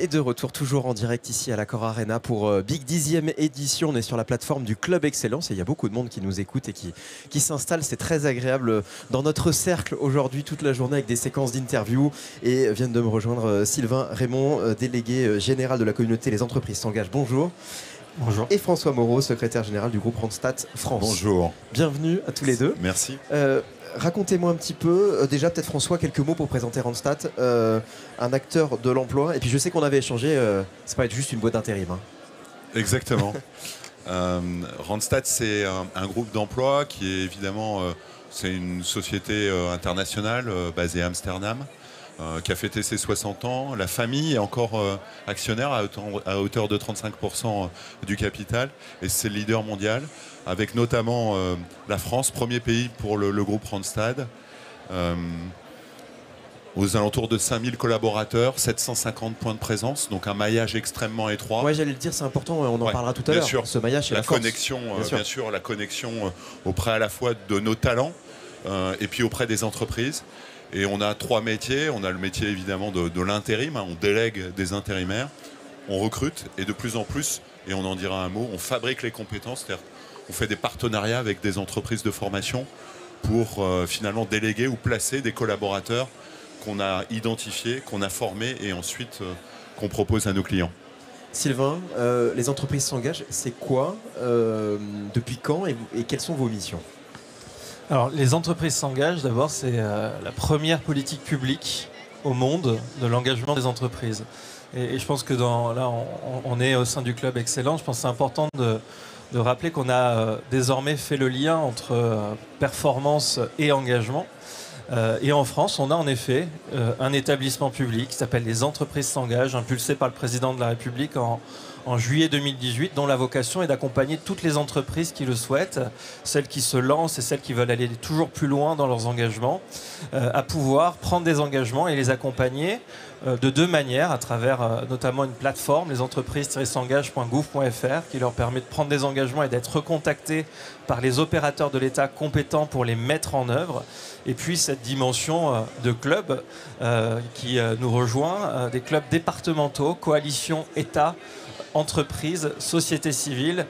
Et de retour toujours en direct ici à l'Accor Arena pour Big 10e édition. On est sur la plateforme du Club Excellence et il y a beaucoup de monde qui nous écoute et qui s'installe. C'est très agréable dans notre cercle aujourd'hui toute la journée avec des séquences d'interviews. Et viennent de me rejoindre Sylvain Raymond, délégué général de la communauté Les Entreprises s'engagent. Bonjour. Bonjour. Et François Moreau, secrétaire général du groupe Randstad France. Bonjour. Bienvenue à tous les deux. Merci. Racontez-moi un petit peu, déjà peut-être François, quelques mots pour présenter Randstad, un acteur de l'emploi. Et puis je sais qu'on avait échangé, c'est pas juste une boîte d'intérim. Hein. Exactement. Randstad, c'est un groupe d'emploi qui est évidemment c'est une société internationale basée à Amsterdam, qui a fêté ses 60 ans. La famille est encore actionnaire à hauteur de 35% du capital et c'est le leader mondial, avec notamment la France, premier pays pour le groupe Randstad, aux alentours de 5000 collaborateurs, 750 points de présence, donc un maillage extrêmement étroit. Ouais, j'allais le dire, c'est important, on en parlera tout à l'heure. Bien sûr, ce maillage, c'est la la force. connexion, bien sûr, la connexion auprès à la fois de nos talents et puis auprès des entreprises. Et on a 3 métiers. On a le métier évidemment de l'intérim, hein, on délègue des intérimaires, on recrute et de plus en plus, et on en dira un mot, on fabrique les compétences, c'est-à-dire on fait des partenariats avec des entreprises de formation pour finalement déléguer ou placer des collaborateurs qu'on a identifiés, qu'on a formés et ensuite qu'on propose à nos clients. Sylvain, les entreprises s'engagent, c'est quoi, depuis quand et quelles sont vos missions? Alors, les entreprises s'engagent, d'abord, c'est la première politique publique au monde de l'engagement des entreprises. Et je pense que là, on est au sein du Club Excellence. Je pense que c'est important de rappeler qu'on a désormais fait le lien entre performance et engagement. Et en France, on a en effet un établissement public qui s'appelle Les Entreprises s'engagent, impulsé par le président de la République en juillet 2018, dont la vocation est d'accompagner toutes les entreprises qui le souhaitent, celles qui se lancent et celles qui veulent aller toujours plus loin dans leurs engagements, à pouvoir prendre des engagements et les accompagner de 2 manières, à travers notamment une plateforme, lesentreprises-s'engagent.gouv.fr, qui leur permet de prendre des engagements et d'être recontactés par les opérateurs de l'État compétents pour les mettre en œuvre. Et puis cette dimension de club qui nous rejoint, des clubs départementaux, coalitions, État, entreprises, sociétés civiles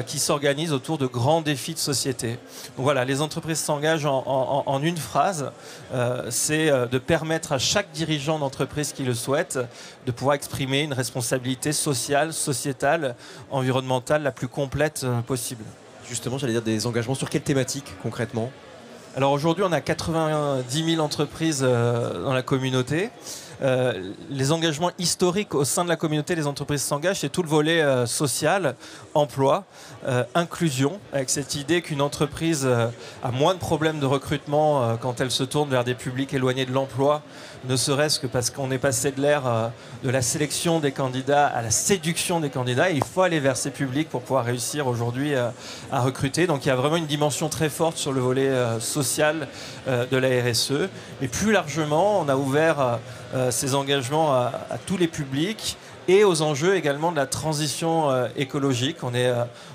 qui s'organisent autour de grands défis de société. Donc voilà, les entreprises s'engagent en une phrase, c'est de permettre à chaque dirigeant d'entreprise qui le souhaite de pouvoir exprimer une responsabilité sociale, sociétale, environnementale la plus complète possible. Justement, j'allais dire des engagements sur quelle thématique concrètement? Alors aujourd'hui, on a 90 000 entreprises dans la communauté. Les engagements historiques au sein de la communauté des entreprises s'engagent, c'est tout le volet social, emploi, inclusion, avec cette idée qu'une entreprise a moins de problèmes de recrutement quand elle se tourne vers des publics éloignés de l'emploi, ne serait-ce que parce qu'on est passé de l'ère de la sélection des candidats à la séduction des candidats. Et il faut aller vers ces publics pour pouvoir réussir aujourd'hui à recruter. Donc il y a vraiment une dimension très forte sur le volet social de la RSE. Mais plus largement, on a ouvert ces engagements à tous les publics et aux enjeux également de la transition écologique. On est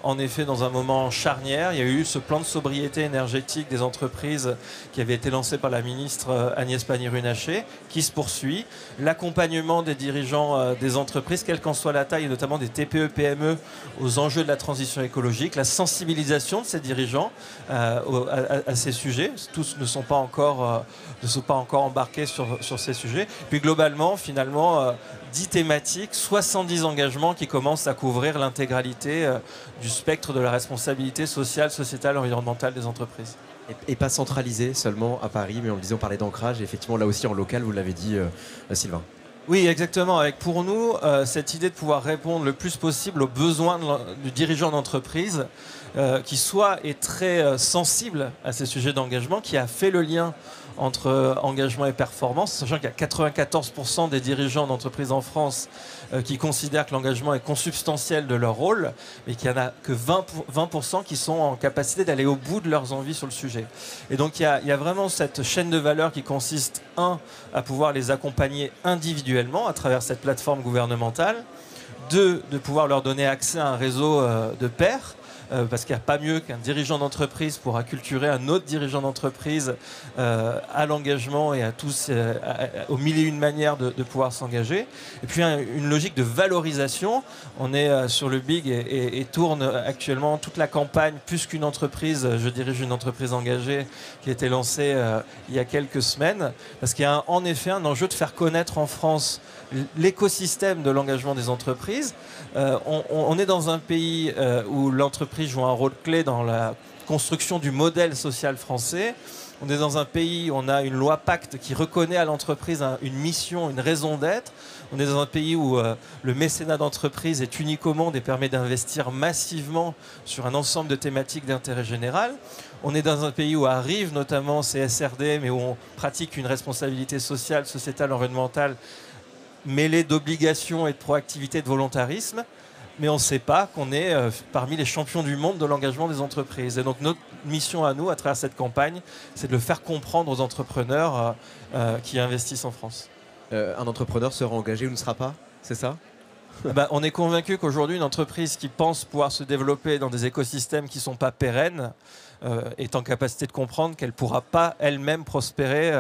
en effet dans un moment charnière. Il y a eu ce plan de sobriété énergétique des entreprises qui avait été lancé par la ministre Agnès Pannier-Runacher, qui se poursuit. L'accompagnement des dirigeants des entreprises, quelle qu'en soit la taille, et notamment des TPE-PME, aux enjeux de la transition écologique. La sensibilisation de ces dirigeants à ces sujets. Tous ne sont pas encore embarqués sur ces sujets. Puis globalement, finalement, 10 thématiques, 70 engagements qui commencent à couvrir l'intégralité du spectre de la responsabilité sociale, sociétale, environnementale des entreprises. Et pas centralisé seulement à Paris, mais on le disait, on parlait d'ancrage, et effectivement là aussi en local, vous l'avez dit Sylvain. Oui, exactement. Avec pour nous, cette idée de pouvoir répondre le plus possible aux besoins du dirigeant d'entreprise, qui soit est très sensible à ces sujets d'engagement, qui a fait le lien entre engagement et performance, sachant qu'il y a 94% des dirigeants d'entreprises en France qui considèrent que l'engagement est consubstantiel de leur rôle, mais qu'il n'y en a que 20% qui sont en capacité d'aller au bout de leurs envies sur le sujet. Et donc il y a vraiment cette chaîne de valeur qui consiste, à pouvoir les accompagner individuellement à travers cette plateforme gouvernementale, 2, de pouvoir leur donner accès à un réseau de pairs, parce qu'il n'y a pas mieux qu'un dirigeant d'entreprise pour acculturer un autre dirigeant d'entreprise à l'engagement et à tous, aux mille et une manières de pouvoir s'engager. Et puis une logique de valorisation. On est sur le Big et tourne actuellement toute la campagne Plus qu'une entreprise, je dirige une entreprise engagée, qui a été lancée il y a quelques semaines, parce qu'il y a en effet un enjeu de faire connaître en France l'écosystème de l'engagement des entreprises. On est dans un pays où l'entreprise joue un rôle clé dans la construction du modèle social français. On est dans un pays où on a une loi Pacte qui reconnaît à l'entreprise une mission, une raison d'être. On est dans un pays où le mécénat d'entreprise est unique au monde et permet d'investir massivement sur un ensemble de thématiques d'intérêt général. On est dans un pays où arrivent notamment CSRD, mais où on pratique une responsabilité sociale, sociétale, environnementale, mêlée d'obligations et de proactivité, de volontarisme. Mais on ne sait pas qu'on est parmi les champions du monde de l'engagement des entreprises. Et donc notre mission à nous, à travers cette campagne, c'est de le faire comprendre aux entrepreneurs qui investissent en France. Un entrepreneur sera engagé ou ne sera pas, c'est ça ? On est convaincu qu'aujourd'hui, une entreprise qui pense pouvoir se développer dans des écosystèmes qui ne sont pas pérennes est en capacité de comprendre qu'elle ne pourra pas elle-même prospérer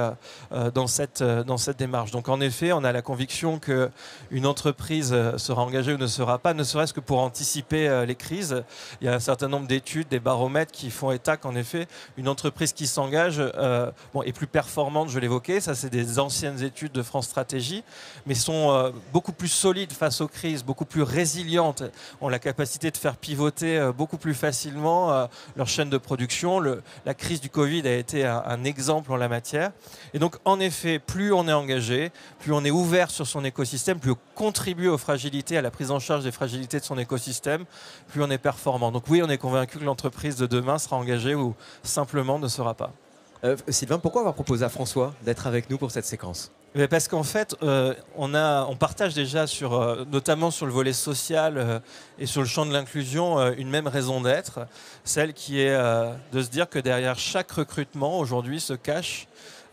dans cette démarche. Donc en effet, on a la conviction qu'une entreprise sera engagée ou ne sera pas, ne serait-ce que pour anticiper les crises. Il y a un certain nombre d'études, des baromètres qui font état qu'en effet, une entreprise qui s'engage est plus performante, je l'évoquais, ça c'est des anciennes études de France Stratégie, mais sont beaucoup plus solides face aux crises, beaucoup plus résilientes, ont la capacité de faire pivoter beaucoup plus facilement leur chaîne de production. La crise du Covid a été un exemple en la matière. Et donc, en effet, plus on est engagé, plus on est ouvert sur son écosystème, plus on contribue aux fragilités, à la prise en charge des fragilités de son écosystème, plus on est performant. Donc oui, on est convaincu que l'entreprise de demain sera engagée ou simplement ne sera pas. Sylvain, pourquoi on va proposer à François d'être avec nous pour cette séquence ? Parce qu'en fait, on partage déjà, notamment sur le volet social et sur le champ de l'inclusion, une même raison d'être, celle qui est de se dire que derrière chaque recrutement, aujourd'hui, se cache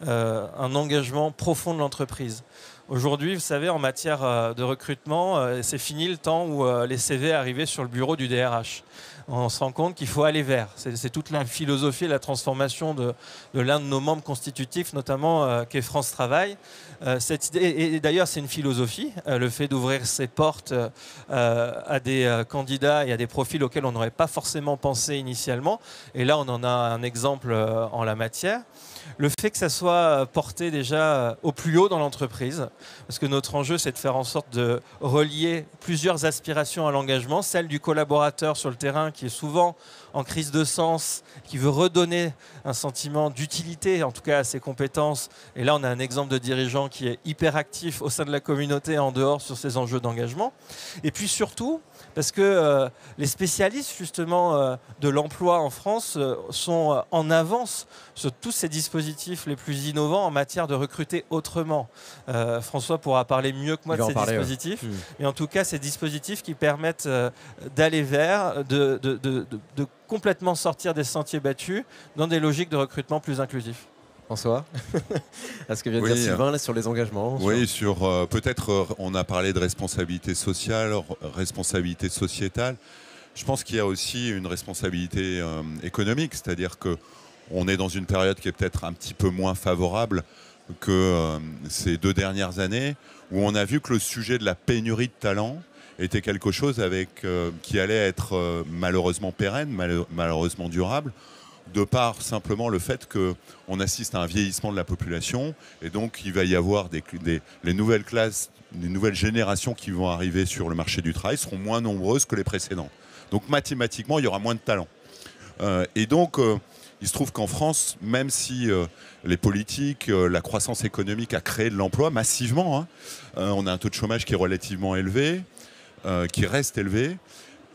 un engagement profond de l'entreprise. Aujourd'hui, vous savez, en matière de recrutement, c'est fini le temps où les CV arrivaient sur le bureau du DRH. On se rend compte qu'il faut aller vers. C'est toute la philosophie et la transformation de l'un de nos membres constitutifs, notamment qu'est France Travail. Cette idée, et d'ailleurs, c'est une philosophie, le fait d'ouvrir ses portes à des candidats et à des profils auxquels on n'aurait pas forcément pensé initialement. Et là, on en a un exemple en la matière. Le fait que ça soit porté déjà au plus haut dans l'entreprise, parce que notre enjeu, c'est de faire en sorte de relier plusieurs aspirations à l'engagement, celle du collaborateur sur le terrain qui est souvent en crise de sens, qui veut redonner un sentiment d'utilité, en tout cas à ses compétences. Et là, on a un exemple de dirigeant qui est hyper actif au sein de la communauté et en dehors sur ces enjeux d'engagement. Et puis surtout, parce que les spécialistes justement de l'emploi en France sont en avance sur tous ces dispositifs les plus innovants en matière de recruter autrement. François pourra parler mieux que moi de ces dispositifs, mais en tout cas ces dispositifs qui permettent d'aller vers, de complètement sortir des sentiers battus dans des logiques de recrutement plus inclusifs. François, à ce que vient de dire Sylvain là, sur les engagements. Oui, peut-être on a parlé de responsabilité sociale, responsabilité sociétale. Je pense qu'il y a aussi une responsabilité économique, c'est-à-dire qu'on est dans une période qui est peut-être un petit peu moins favorable que ces 2 dernières années, où on a vu que le sujet de la pénurie de talents était quelque chose qui allait être malheureusement pérenne, malheureusement durable, de par simplement le fait qu'on assiste à un vieillissement de la population, et donc il va y avoir les nouvelles classes, les nouvelles générations qui vont arriver sur le marché du travail seront moins nombreuses que les précédentes. Donc mathématiquement, il y aura moins de talents. Et donc, il se trouve qu'en France, même si les politiques, la croissance économique a créé de l'emploi massivement, on a un taux de chômage qui est relativement élevé, qui reste élevé,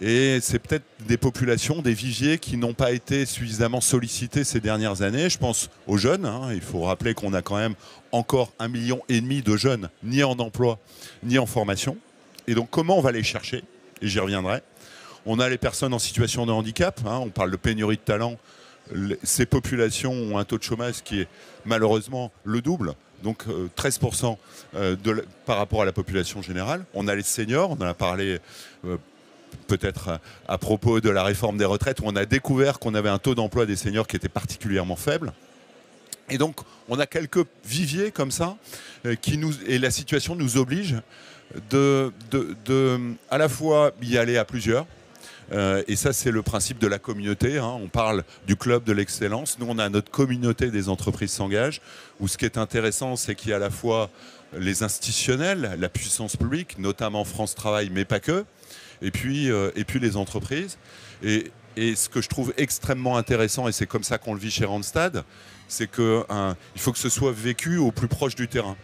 et c'est peut-être des populations, des viviers qui n'ont pas été suffisamment sollicités ces dernières années. Je pense aux jeunes, il faut rappeler qu'on a quand même encore 1,5 million de jeunes ni en emploi, ni en formation. Et donc comment on va les chercher? Et j'y reviendrai. On a les personnes en situation de handicap, on parle de pénurie de talent. Ces populations ont un taux de chômage qui est malheureusement le double, donc 13% par rapport à la population générale. On a les seniors, on en a parlé peut-être à propos de la réforme des retraites, où on a découvert qu'on avait un taux d'emploi des seniors qui était particulièrement faible. Et donc, on a quelques viviers comme ça, et la situation nous oblige à la fois y aller à plusieurs. Et ça, c'est le principe de la communauté. On parle du club de l'excellence. Nous, on a notre communauté des entreprises s'engagent, où ce qui est intéressant, c'est qu'il y a à la fois les institutionnels, la puissance publique, notamment France Travail, mais pas que, et puis les entreprises. Et ce que je trouve extrêmement intéressant, et c'est comme ça qu'on le vit chez Randstad, c'est qu'il faut que ce soit vécu au plus proche du terrain.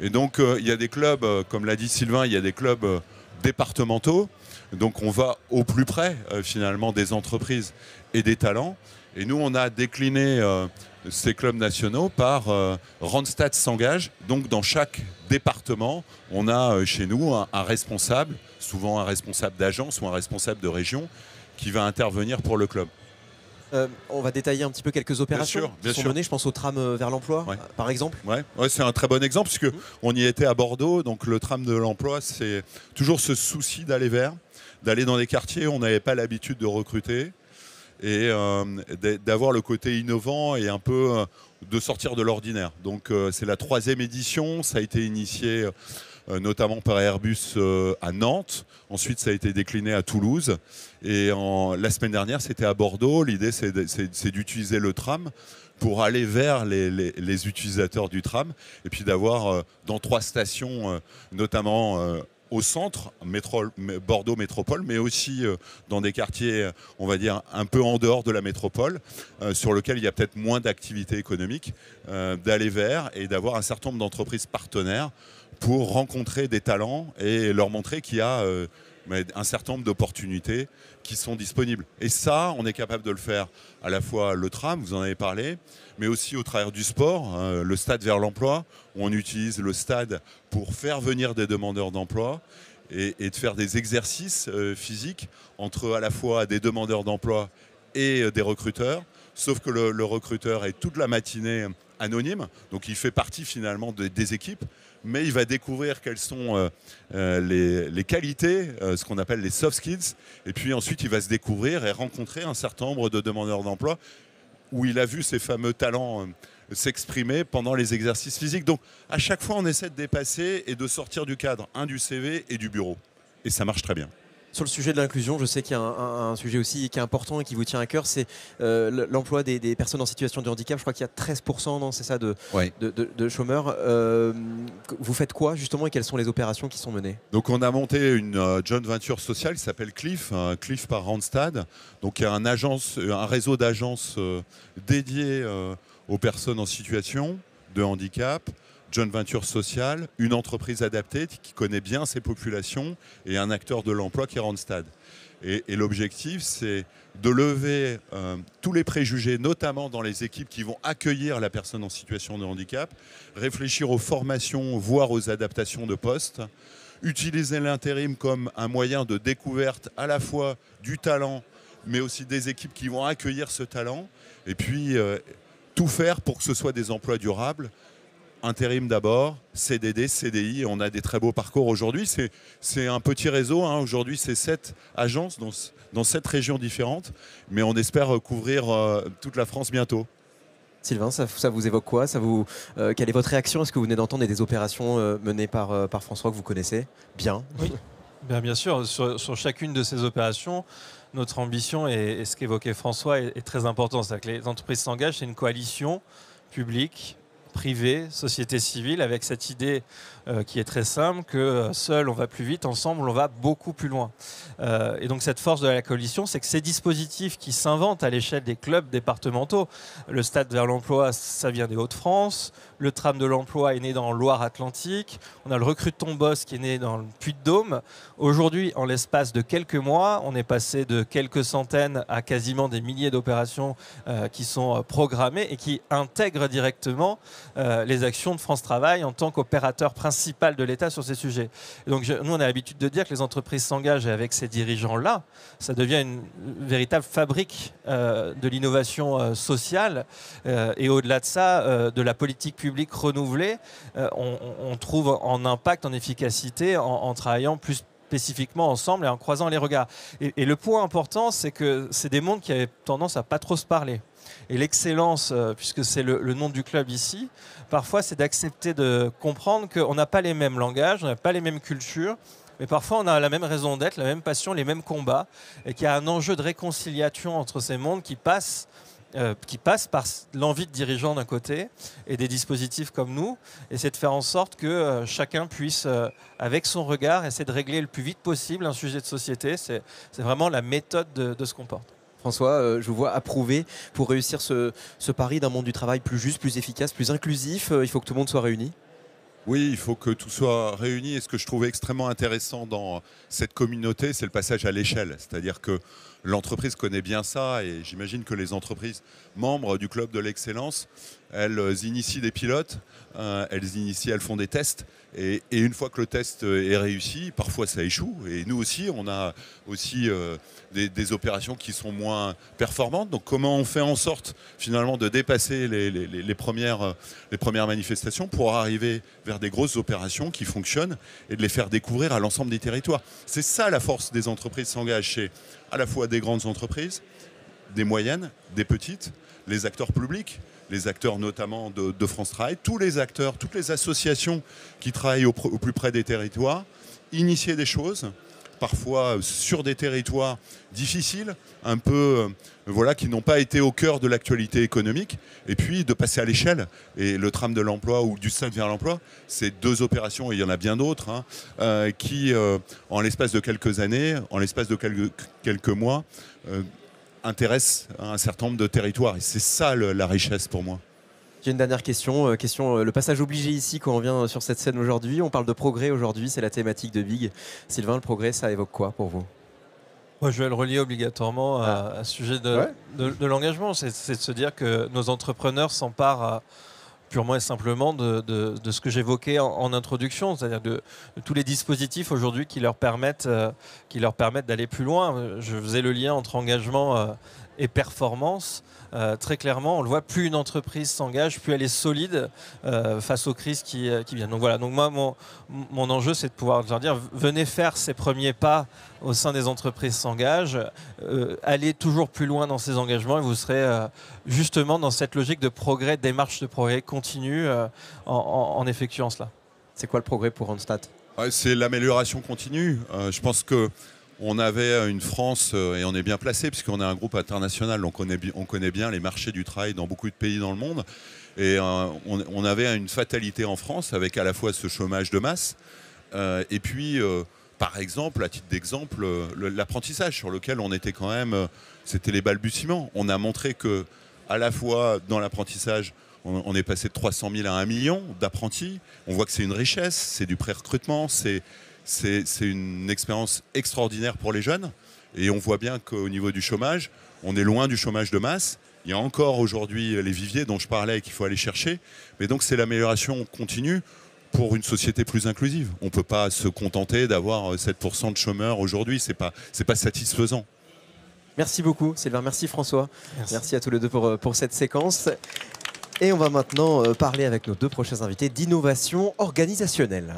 Et donc, il y a des clubs, comme l'a dit Sylvain, il y a des clubs départementaux. Donc, on va au plus près, finalement, des entreprises et des talents. Et nous, on a décliné ces clubs nationaux par Randstad s'engage. Donc, dans chaque département, on a chez nous un responsable, souvent un responsable d'agence ou un responsable de région, qui va intervenir pour le club. On va détailler un petit peu quelques opérations qui sont menées. Je pense au tram vers l'emploi, par exemple. Ouais, c'est un très bon exemple, puisque on y était à Bordeaux. Donc le tram de l'emploi, c'est toujours ce souci d'aller dans des quartiers où on n'avait pas l'habitude de recruter et d'avoir le côté innovant et un peu de sortir de l'ordinaire. Donc c'est la 3e édition. Ça a été initié notamment par Airbus à Nantes. Ensuite, ça a été décliné à Toulouse. Et la semaine dernière, c'était à Bordeaux. L'idée, c'est d'utiliser le tram pour aller vers les utilisateurs du tram. Et puis d'avoir dans 3 stations, notamment au centre, Bordeaux Métropole, mais aussi dans des quartiers, on va dire, un peu en dehors de la métropole, sur lesquels il y a peut-être moins d'activité économique, d'aller vers et d'avoir un certain nombre d'entreprises partenaires pour rencontrer des talents et leur montrer qu'il y a un certain nombre d'opportunités qui sont disponibles. Et ça, on est capable de le faire à la fois le tram, vous en avez parlé, mais aussi au travers du sport, le stade vers l'emploi, où on utilise le stade pour faire venir des demandeurs d'emploi et de faire des exercices physiques entre à la fois des demandeurs d'emploi et des recruteurs, sauf que le recruteur est toute la matinée anonyme, donc il fait partie finalement des équipes, mais il va découvrir quelles sont les qualités, ce qu'on appelle les soft skills, et puis ensuite il va se découvrir et rencontrer un certain nombre de demandeurs d'emploi où il a vu ces fameux talents s'exprimer pendant les exercices physiques. Donc à chaque fois on essaie de dépasser et de sortir du cadre, du CV et du bureau, et ça marche très bien. Sur le sujet de l'inclusion, je sais qu'il y a un sujet aussi qui est important et qui vous tient à cœur, c'est l'emploi des personnes en situation de handicap. Je crois qu'il y a 13%, non, c'est ça, de chômeurs. Vous faites quoi justement et quelles sont les opérations qui sont menées? Donc on a monté une joint venture sociale qui s'appelle Cliff, Cliff par Randstad. Donc il y a un réseau d'agences dédiées aux personnes en situation de handicap. Joint venture sociale, une entreprise adaptée qui connaît bien ces populations et un acteur de l'emploi qui est Randstad. Et l'objectif, c'est de lever tous les préjugés, notamment dans les équipes qui vont accueillir la personne en situation de handicap, réfléchir aux formations, voire aux adaptations de postes, utiliser l'intérim comme un moyen de découverte à la fois du talent, mais aussi des équipes qui vont accueillir ce talent, et puis tout faire pour que ce soit des emplois durables. Intérim d'abord, CDD, CDI, on a des très beaux parcours aujourd'hui. C'est un petit réseau, aujourd'hui c'est 7 agences dans 7 régions différentes, mais on espère couvrir toute la France bientôt. Sylvain, ça vous évoque quoi? Quelle est votre réaction? Est-ce que vous venez d'entendre des opérations menées par François que vous connaissez bien? Oui, bien sûr, sur chacune de ces opérations, notre ambition et ce qu'évoquait François est très important. C'est-à-dire que les entreprises s'engagent, c'est une coalition publique, privée, société civile, avec cette idée qui est très simple, que seul on va plus vite, ensemble on va beaucoup plus loin. Et donc cette force de la coalition, c'est que ces dispositifs qui s'inventent à l'échelle des clubs départementaux, le stade vers l'emploi, ça vient des Hauts-de-France, le tram de l'emploi est né dans Loire-Atlantique, on a le recrute ton boss qui est né dans le Puy-de-Dôme. Aujourd'hui, en l'espace de quelques mois, on est passé de quelques centaines à quasiment des milliers d'opérations qui sont programmées et qui intègrent directement les actions de France Travail en tant qu'opérateur principal de l'État sur ces sujets. Et donc nous, on a l'habitude de dire que les entreprises s'engagent et avec ces dirigeants-là, ça devient une véritable fabrique de l'innovation sociale et au-delà de ça, de la politique publique renouvelée, on trouve en impact, en efficacité, en travaillant plus spécifiquement ensemble et en croisant les regards. Et le point important, c'est que c'est des mondes qui avaient tendance à pas trop se parler. Et l'excellence, puisque c'est le nom du club ici, parfois c'est d'accepter de comprendre qu'on n'a pas les mêmes langages, on n'a pas les mêmes cultures, mais parfois on a la même raison d'être, la même passion, les mêmes combats, et qu'il y a un enjeu de réconciliation entre ces mondes qui passe par l'envie de dirigeants d'un côté et des dispositifs comme nous, et c'est de faire en sorte que chacun puisse, avec son regard, essayer de régler le plus vite possible un sujet de société. C'est vraiment la méthode de ce qu'on porte. François, je vous vois approuver pour réussir ce pari d'un monde du travail plus juste, plus efficace, plus inclusif. Il faut que tout le monde soit réuni. Oui, il faut que tout soit réuni. Et ce que je trouvais extrêmement intéressant dans cette communauté, c'est le passage à l'échelle. C'est-à-dire que l'entreprise connaît bien ça, et j'imagine que les entreprises membres du club de l'excellence, elles initient des pilotes, elles font des tests, et une fois que le test est réussi, parfois ça échoue, et nous aussi, on a aussi des opérations qui sont moins performantes. Donc comment on fait en sorte finalement de dépasser les premières manifestations pour arriver vers des grosses opérations qui fonctionnent et de les faire découvrir à l'ensemble des territoires. C'est ça la force des entreprises s'engagent chez à la fois des grandes entreprises, des moyennes, des petites, les acteurs publics, les acteurs notamment de France Travail, tous les acteurs, toutes les associations qui travaillent au plus près des territoires, initier des choses, parfois sur des territoires difficiles, un peu qui n'ont pas été au cœur de l'actualité économique, et puis de passer à l'échelle. Et le tram de l'emploi ou du stade vers l'emploi, c'est 2 opérations, et il y en a bien d'autres, qui, en l'espace de quelques années, en l'espace de quelques mois, intéressent un certain nombre de territoires. Et c'est ça la richesse pour moi. J'ai une dernière question. Le passage obligé ici quand on vient sur cette scène aujourd'hui. On parle de progrès aujourd'hui, c'est la thématique de Big. Sylvain, le progrès, ça évoque quoi pour vous? Moi, je vais le relier obligatoirement à ce sujet de l'engagement. C'est de se dire que nos entrepreneurs s'emparent purement et simplement de ce que j'évoquais en introduction, c'est-à-dire de tous les dispositifs aujourd'hui qui leur permettent d'aller plus loin. Je faisais le lien entre engagement et performance. Très clairement, on le voit, plus une entreprise s'engage, plus elle est solide face aux crises qui viennent. Donc voilà, donc moi, mon enjeu, c'est de pouvoir leur dire, venez faire ces premiers pas au sein des entreprises s'engagent, allez toujours plus loin dans ces engagements, et vous serez justement dans cette logique de progrès, démarche de progrès continue en effectuant cela. C'est quoi le progrès pour Randstad? C'est l'amélioration continue. Je pense que on avait une France, et on est bien placé, puisqu'on est un groupe international, donc on connaît bien les marchés du travail dans beaucoup de pays dans le monde. Et on avait une fatalité en France, avec à la fois ce chômage de masse, et puis, par exemple, à titre d'exemple, l'apprentissage, sur lequel on était quand même, c'était les balbutiements. On a montré que, à la fois dans l'apprentissage, on est passé de 300 000 à 1 million d'apprentis. On voit que c'est une richesse, c'est du pré-recrutement, c'est une expérience extraordinaire pour les jeunes, et on voit bien qu'au niveau du chômage, on est loin du chômage de masse. Il y a encore aujourd'hui les viviers dont je parlais qu'il faut aller chercher, mais donc c'est l'amélioration continue pour une société plus inclusive. On ne peut pas se contenter d'avoir 7% de chômeurs aujourd'hui, c'est pas satisfaisant. Merci beaucoup Sylvain, merci François, merci à tous les deux pour cette séquence. Et on va maintenant parler avec nos 2 prochains invités d'innovation organisationnelle.